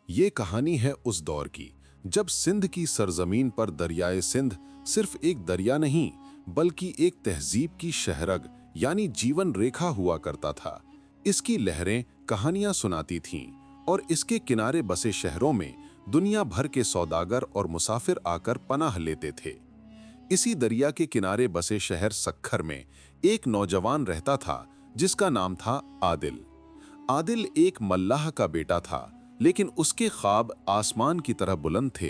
ये कहानी है उस दौर की जब सिंध की सरजमीन पर दरियाए सिंध सिर्फ एक दरिया नहीं बल्कि एक तहजीब की शहरग यानी जीवन रेखा हुआ करता था। इसकी लहरें कहानियां सुनाती थीं और इसके किनारे बसे शहरों में दुनिया भर के सौदागर और मुसाफिर आकर पनाह लेते थे। इसी दरिया के किनारे बसे शहर सक्खर में एक नौजवान रहता था जिसका नाम था आदिल। आदिल एक मल्लाह का बेटा था, लेकिन उसके ख्वाब आसमान की तरह बुलंद थे।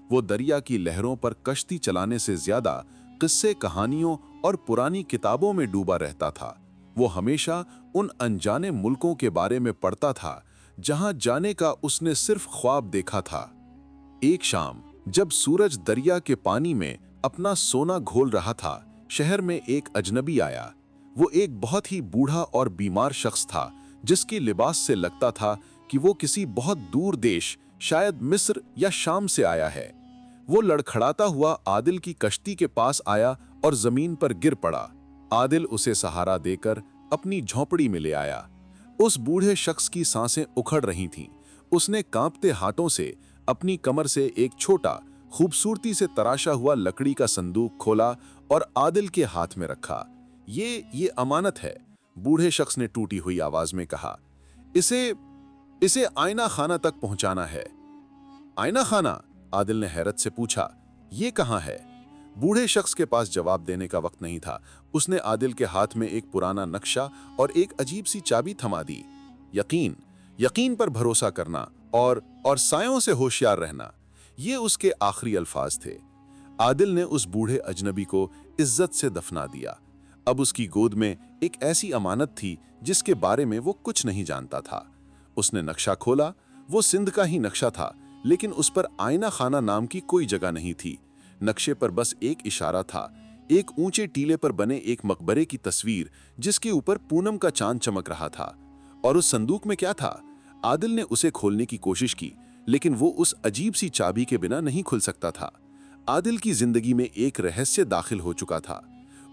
वो दरिया की लहरों पर कश्ती चलाने से ज्यादा किस्से कहानियों और पुरानी किताबों में डूबा रहता था। वो हमेशा उन अनजाने मुल्कों के बारे में पढ़ता था जहां जाने का उसने सिर्फ ख्वाब देखा था। एक शाम जब सूरज दरिया के पानी में अपना सोना घोल रहा था, शहर में एक अजनबी आया। वो एक बहुत ही बूढ़ा और बीमार शख्स था जिसके लिबास से लगता था कि वो किसी बहुत दूर देश, शायद मिस्र या शाम से आया है। वो लड़खड़ाता हुआ आदिल की कश्ती के पास आया और जमीन पर गिर पड़ा। आदिल उसे सहारा देकर अपनी झोंपड़ी में ले आया। उस बूढ़े शख्स की सांसें उखड़ रही थीं। उसने कांपते हाथों से अपनी कमर से एक छोटा, खूबसूरती से तराशा हुआ लकड़ी का संदूक खोला और आदिल के हाथ में रखा। ये अमानत है, बूढ़े शख्स ने टूटी हुई आवाज में कहा। इसे आईना खाना तक पहुंचाना है। आईना खाना? आदिल ने हैरत से पूछा। ये कहाँ है? बूढ़े शख्स के पास जवाब देने का वक्त नहीं था। उसने आदिल के हाथ में एक पुराना नक्शा और एक अजीब सी चाबी थमा दी। यकीन पर भरोसा करना और सायों से होशियार रहना, ये उसके आखिरी अल्फाज थे। आदिल ने उस बूढ़े अजनबी को इज्जत से दफना दिया। अब उसकी गोद में एक ऐसी अमानत थी जिसके बारे में वो कुछ नहीं जानता था। उसने नक्शा खोला। वो सिंध का ही नक्शा था, लेकिन उस पर आईना खाना नाम की कोई जगह नहीं थी। नक्शे पर बस एक इशारा था, एक ऊंचे टीले पर बने एक मकबरे की तस्वीर जिसके ऊपर पूनम का चांद चमक रहा था। और उस संदूक में क्या था? आदिल ने उसे खोलने की कोशिश की, लेकिन वो उस अजीब सी चाबी के बिना नहीं खुल सकता था। आदिल की जिंदगी में एक रहस्य दाखिल हो चुका था।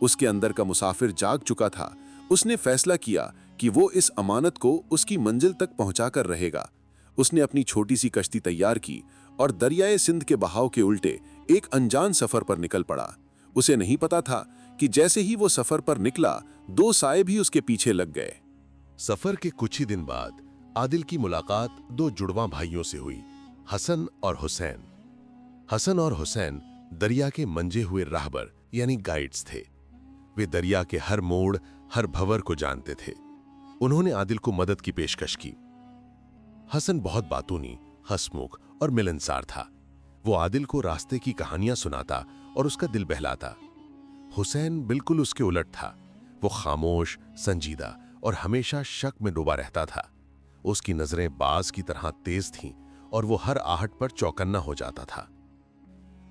उसके अंदर का मुसाफिर जाग चुका था। उसने फैसला किया कि वो इस अमानत को उसकी मंजिल तक पहुंचाकर रहेगा। उसने अपनी छोटी सी कश्ती तैयार की और दरियाए सिंध के बहाव के उल्टे एक अनजान सफर पर निकल पड़ा। उसे नहीं पता था कि जैसे ही वो सफर पर निकला, दो साए भी उसके पीछे लग गए। सफर के कुछ ही दिन बाद आदिल की मुलाकात दो जुड़वां भाइयों से हुई, हसन और हुसैन। हसन और हुसैन दरिया के मंजे हुए राहबर यानी गाइड्स थे। वे दरिया के हर मोड़, हर भंवर को जानते थे। उन्होंने आदिल को मदद की पेशकश की। हसन बहुत बातूनी, हंसमुख और मिलनसार था। वो आदिल को रास्ते की कहानियां सुनाता और उसका दिल बहलाता। हुसैन बिल्कुल उसके उलट था। वो खामोश, संजीदा और हमेशा शक में डूबा रहता था। उसकी नजरें बाज की तरह तेज थीं और वो हर आहट पर चौकन्ना हो जाता था।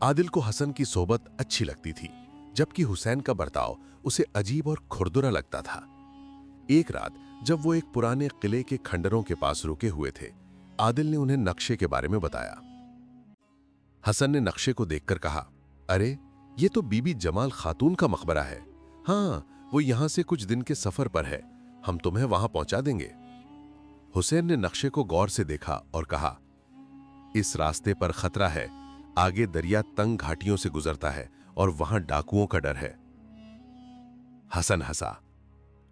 आदिल को हसन की सोबत अच्छी लगती थी, जबकि हुसैन का बर्ताव उसे अजीब और खुरदुरा लगता था। एक रात जब वो एक पुराने किले के खंडरों के पास रुके हुए थे, आदिल ने उन्हें नक्शे के बारे में बताया। हसन ने नक्शे को देखकर कहा, अरे ये तो बीबी जमाल खातून का मकबरा है। हाँ, वो यहां से कुछ दिन के सफर पर है, हम तुम्हें वहां पहुंचा देंगे। हुसैन ने नक्शे को गौर से देखा और कहा, इस रास्ते पर खतरा है। आगे दरिया तंग घाटियों से गुजरता है और वहां डाकुओं का डर है। हसन हंसा,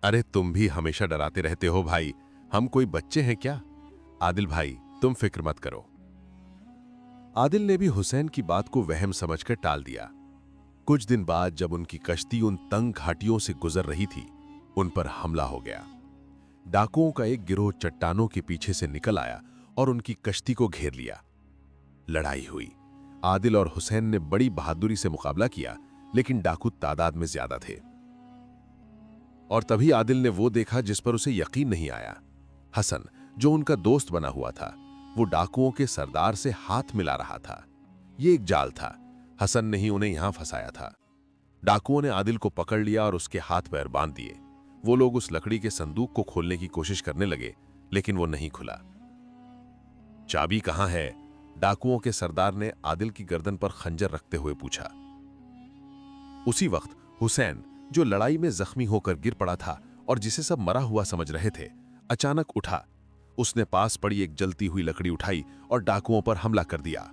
अरे तुम भी हमेशा डराते रहते हो भाई, हम कोई बच्चे हैं क्या? आदिल भाई, तुम फिक्र मत करो। आदिल ने भी हुसैन की बात को वहम समझकर टाल दिया। कुछ दिन बाद जब उनकी कश्ती उन तंग घाटियों से गुजर रही थी, उन पर हमला हो गया। डाकुओं का एक गिरोह चट्टानों के पीछे से निकल आया और उनकी कश्ती को घेर लिया। लड़ाई हुई। आदिल और हुसैन ने बड़ी बहादुरी से मुकाबला किया, लेकिन डाकू तादाद में ज्यादा थे। और तभी आदिल ने वो देखा जिस पर उसे यकीन नहीं आया। हसन, जो उनका दोस्त बना हुआ था, वो डाकुओं के सरदार से हाथ मिला रहा था। ये एक जाल था। हसन ने ही उन्हें यहां फंसाया था। डाकुओं ने आदिल को पकड़ लिया और उसके हाथ पैर बांध दिए। वो लोग उस लकड़ी के संदूक को खोलने की कोशिश करने लगे, लेकिन वो नहीं खुला। चाबी कहां है? डाकुओं के सरदार ने आदिल की गर्दन पर खंजर रखते हुए पूछा। उसी वक्त हुसैन, जो लड़ाई में जख्मी होकर गिर पड़ा था और जिसे सब मरा हुआ समझ रहे थे, अचानक उठा। उसने पास पड़ी एक जलती हुई लकड़ी उठाई और डाकुओं पर हमला कर दिया।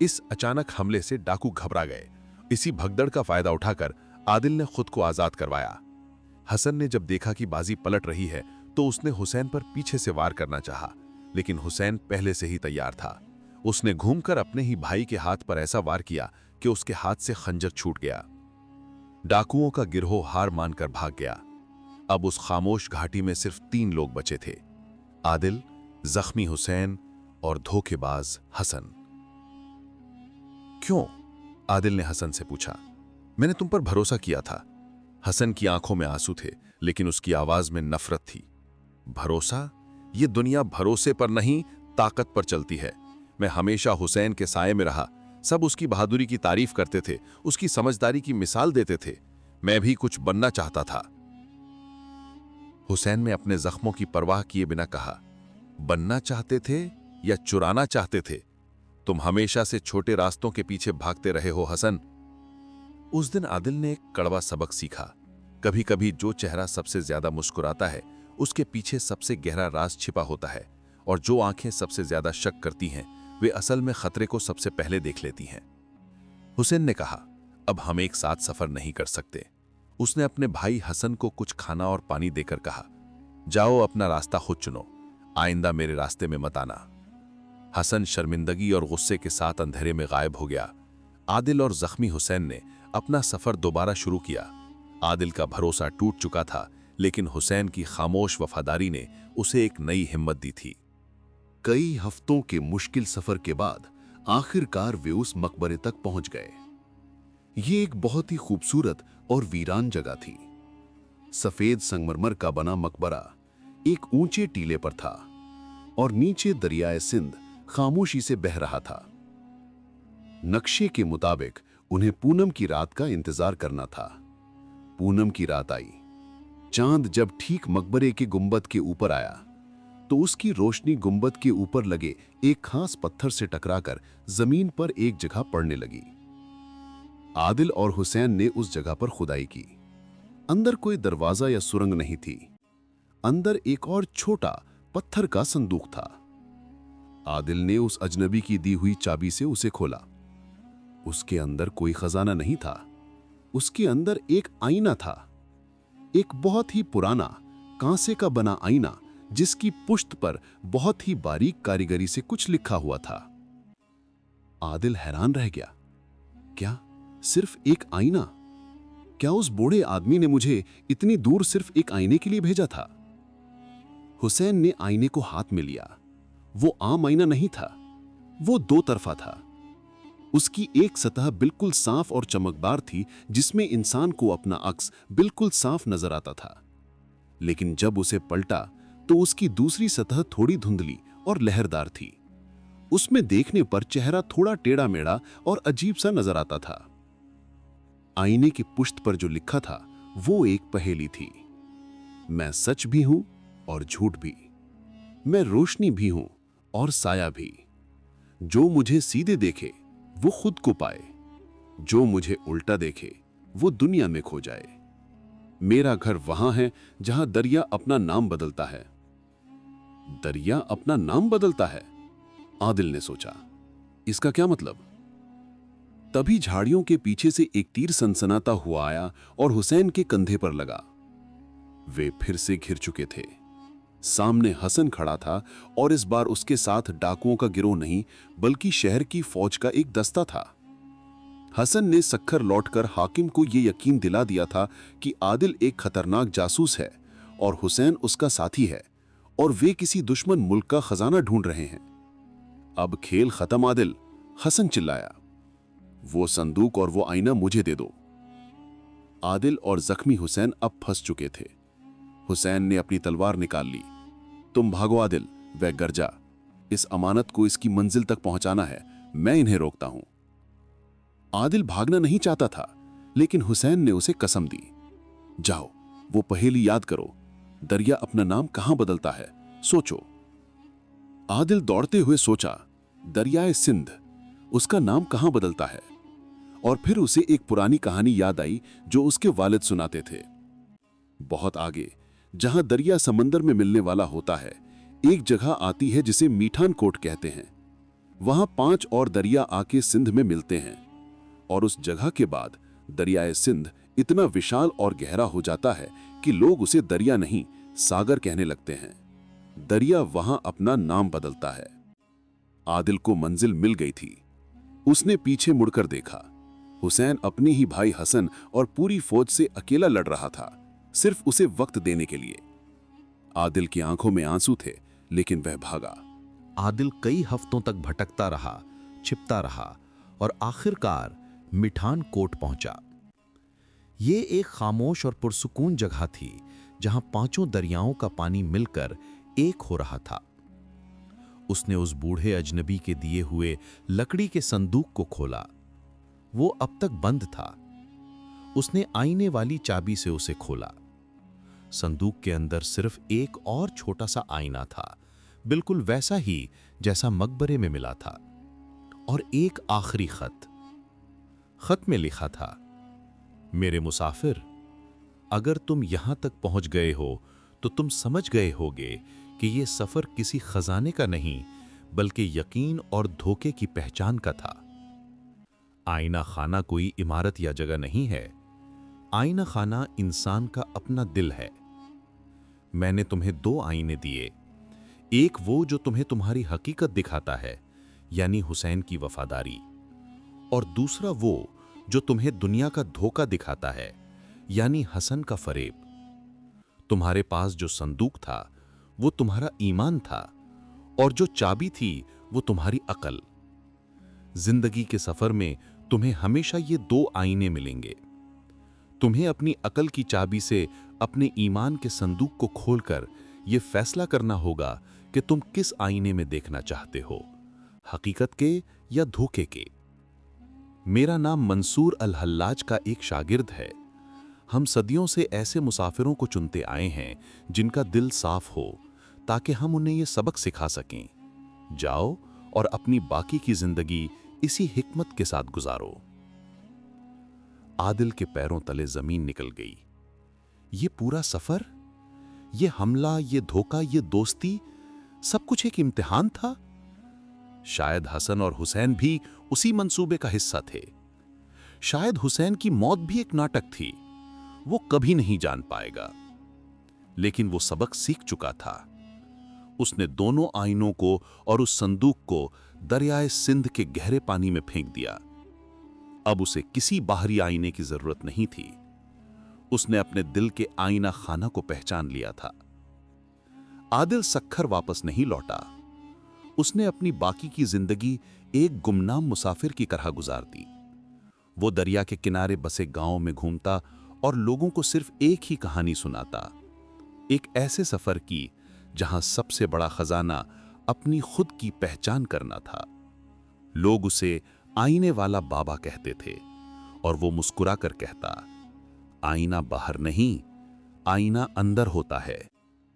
इस अचानक हमले से डाकू घबरा गए। इसी भगदड़ का फायदा उठाकर आदिल ने खुद को आजाद करवाया। हसन ने जब देखा कि बाजी पलट रही है तो उसने हुसैन पर पीछे से वार करना चाहा, लेकिन हुसैन पहले से ही तैयार था। उसने घूमकर अपने ही भाई के हाथ पर ऐसा वार किया कि उसके हाथ से खंजर छूट गया। डाकुओं का गिरोह हार मानकर भाग गया। अब उस खामोश घाटी में सिर्फ 3 लोग बचे थे, आदिल, जख्मी हुसैन और धोखेबाज हसन। क्यों? आदिल ने हसन से पूछा। मैंने तुम पर भरोसा किया था। हसन की आंखों में आंसू थे, लेकिन उसकी आवाज में नफरत थी। भरोसा? ये दुनिया भरोसे पर नहीं, ताकत पर चलती है। मैं हमेशा हुसैन के साये में रहा। सब उसकी बहादुरी की तारीफ करते थे, उसकी समझदारी की मिसाल देते थे। मैं भी कुछ बनना चाहता था। हुसैन ने अपने जख्मों की परवाह किए बिना कहा, बनना चाहते थे या चुराना चाहते थे? तुम हमेशा से छोटे रास्तों के पीछे भागते रहे हो हसन। उस दिन आदिल ने एक कड़वा सबक सीखा। कभी कभी जो चेहरा सबसे ज्यादा मुस्कुराता है, उसके पीछे सबसे गहरा राज छिपा होता है, और जो आंखें सबसे ज्यादा शक करती हैं, वे असल में खतरे को सबसे पहले देख लेती हैं। हुसैन ने कहा, अब हम एक साथ सफर नहीं कर सकते। उसने अपने भाई हसन को कुछ खाना और पानी देकर कहा, जाओ अपना रास्ता खुद चुनो, आइंदा मेरे रास्ते में मत आना। हसन शर्मिंदगी और गुस्से के साथ अंधेरे में गायब हो गया। आदिल और जख्मी हुसैन ने अपना सफर दोबारा शुरू किया। आदिल का भरोसा टूट चुका था, लेकिन हुसैन की खामोश वफादारी ने उसे एक नई हिम्मत दी थी। कई हफ्तों के मुश्किल सफर के बाद आखिरकार वे उस मकबरे तक पहुंच गए। ये एक बहुत ही खूबसूरत और वीरान जगह थी। सफेद संगमरमर का बना मकबरा एक ऊंचे टीले पर था और नीचे दरियाए सिंध खामोशी से बह रहा था। नक्शे के मुताबिक उन्हें पूनम की रात का इंतजार करना था। पूनम की रात आई। चांद जब ठीक मकबरे के गुंबद के ऊपर आया तो उसकी रोशनी गुंबद के ऊपर लगे एक खास पत्थर से टकराकर जमीन पर एक जगह पड़ने लगी। आदिल और हुसैन ने उस जगह पर खुदाई की। अंदर कोई दरवाजा या सुरंग नहीं थी। अंदर एक और छोटा पत्थर का संदूक था। आदिल ने उस अजनबी की दी हुई चाबी से उसे खोला। उसके अंदर कोई खजाना नहीं था। उसके अंदर एक आईना था, एक बहुत ही पुराना कांसे का बना आईना, जिसकी पुष्ट पर बहुत ही बारीक कारीगरी से कुछ लिखा हुआ था। आदिल हैरान रह गया। क्या सिर्फ एक आईना? क्या उस बूढ़े आदमी ने मुझे इतनी दूर सिर्फ एक आईने के लिए भेजा था? हुसैन ने आईने को हाथ में लिया। वो आम आईना नहीं था, वो 2 तरफा था। उसकी एक सतह बिल्कुल साफ और चमकदार थी, जिसमें इंसान को अपना अक्स बिल्कुल साफ नजर आता था। लेकिन जब उसे पलटा तो उसकी दूसरी सतह थोड़ी धुंधली और लहरदार थी। उसमें देखने पर चेहरा थोड़ा टेढ़ा मेढ़ा और अजीब सा नजर आता था। आईने की पुष्ट पर जो लिखा था वो एक पहेली थी। मैं सच भी हूं और झूठ भी, मैं रोशनी भी हूं और साया भी। जो मुझे सीधे देखे वो खुद को पाए, जो मुझे उल्टा देखे वो दुनिया में खो जाए। मेरा घर वहां है जहां दरिया अपना नाम बदलता है। दरिया अपना नाम बदलता है? आदिल ने सोचा, इसका क्या मतलब? तभी झाड़ियों के पीछे से एक तीर सनसनाता हुआ आया और हुसैन के कंधे पर लगा। वे फिर से घिर चुके थे। सामने हसन खड़ा था और इस बार उसके साथ डाकुओं का गिरोह नहीं, बल्कि शहर की फौज का एक दस्ता था। हसन ने सख्खर लौटकर हाकिम को यह यकीन दिला दिया था कि आदिल एक खतरनाक जासूस है और हुसैन उसका साथी है और वे किसी दुश्मन मुल्क का खजाना ढूंढ रहे हैं। अब खेल खत्म आदिल, हसन चिल्लाया। वो संदूक और वो आईना मुझे दे दो। आदिल और जख्मी हुसैन अब फंस चुके थे। हुसैन ने अपनी तलवार निकाल ली। तुम भागो आदिल, वह गरजा। इस अमानत को इसकी मंजिल तक पहुंचाना है, मैं इन्हें रोकता हूं। आदिल भागना नहीं चाहता था, लेकिन हुसैन ने उसे कसम दी। जाओ, वो पहेली याद करो। दरिया अपना नाम कहां बदलता है, सोचो। आदिल दौड़ते हुए सोचा, दरियाए सिंध, उसका नाम कहां बदलता है? और फिर उसे एक पुरानी कहानी याद आई जो उसके वालिद सुनाते थे। बहुत आगे, जहां दरिया समंदर में मिलने वाला होता है, एक जगह आती है जिसे मीठान कोट कहते हैं। वहां 5 और दरिया आके सिंध में मिलते हैं और उस जगह के बाद दरियाए सिंध इतना विशाल और गहरा हो जाता है कि लोग उसे दरिया नहीं सागर कहने लगते हैं। दरिया वहां अपना नाम बदलता है। आदिल को मंजिल मिल गई थी। उसने पीछे मुड़कर देखा। हुसैन अपने ही भाई हसन और पूरी फौज से अकेला लड़ रहा था, सिर्फ उसे वक्त देने के लिए। आदिल की आंखों में आंसू थे, लेकिन वह भागा। आदिल कई हफ्तों तक भटकता रहा, छिपता रहा और आखिरकार मिठान कोट पहुंचा। ये एक खामोश और पुरसुकून जगह थी जहां 5 दरियाओं का पानी मिलकर एक हो रहा था। उसने उस बूढ़े अजनबी के दिए हुए लकड़ी के संदूक को खोला। वो अब तक बंद था। उसने आईने वाली चाबी से उसे खोला। संदूक के अंदर सिर्फ एक और छोटा सा आईना था, बिल्कुल वैसा ही जैसा मकबरे में मिला था। और एक आखिरी खत। खत में लिखा था, मेरे मुसाफिर, अगर तुम यहां तक पहुंच गए हो तो तुम समझ गए होगे कि यह सफर किसी खजाने का नहीं बल्कि यकीन और धोखे की पहचान का था। आईना खाना कोई इमारत या जगह नहीं है। आईना खाना इंसान का अपना दिल है। मैंने तुम्हें 2 आईने दिए। एक वो जो तुम्हें तुम्हारी हकीकत दिखाता है, यानी हुसैन की वफादारी, और दूसरा वो जो तुम्हें दुनिया का धोखा दिखाता है, यानी हसन का फरेब। तुम्हारे पास जो संदूक था वो तुम्हारा ईमान था और जो चाबी थी वो तुम्हारी अकल। जिंदगी के सफर में तुम्हें हमेशा ये 2 आईने मिलेंगे। तुम्हें अपनी अकल की चाबी से अपने ईमान के संदूक को खोलकर यह फैसला करना होगा कि तुम किस आईने में देखना चाहते हो, हकीकत के या धोखे के। मेरा नाम मंसूर अल हल्लाज का एक शागिर्द है। हम सदियों से ऐसे मुसाफिरों को चुनते आए हैं जिनका दिल साफ हो, ताकि हम उन्हें यह सबक सिखा सकें। जाओ और अपनी बाकी की जिंदगी इसी हिकमत के साथ गुजारो। आदिल के पैरों तले जमीन निकल गई। ये पूरा सफर, ये हमला, ये धोखा, ये दोस्ती, सब कुछ एक इम्तिहान था। शायद हसन और हुसैन भी उसी मंसूबे का हिस्सा थे। शायद हुसैन की मौत भी एक नाटक थी। वो कभी नहीं जान पाएगा, लेकिन वो सबक सीख चुका था। उसने दोनों आईनों को और उस संदूक को दरियाए सिंध के गहरे पानी में फेंक दिया। अब उसे किसी बाहरी आईने की जरूरत नहीं थी। उसने अपने दिल के आईना खाना को पहचान लिया था। आदिल सख्खर वापस नहीं लौटा। उसने अपनी बाकी की जिंदगी एक गुमनाम मुसाफिर की तरह गुजार दी। वो दरिया के किनारे बसे गांवों में घूमता और लोगों को सिर्फ एक ही कहानी सुनाता, एक ऐसे सफर की जहां सबसे बड़ा खजाना अपनी खुद की पहचान करना था। लोग उसे आईने वाला बाबा कहते थे और वो मुस्कुरा कर कहता, आईना बाहर नहीं, आईना अंदर होता है।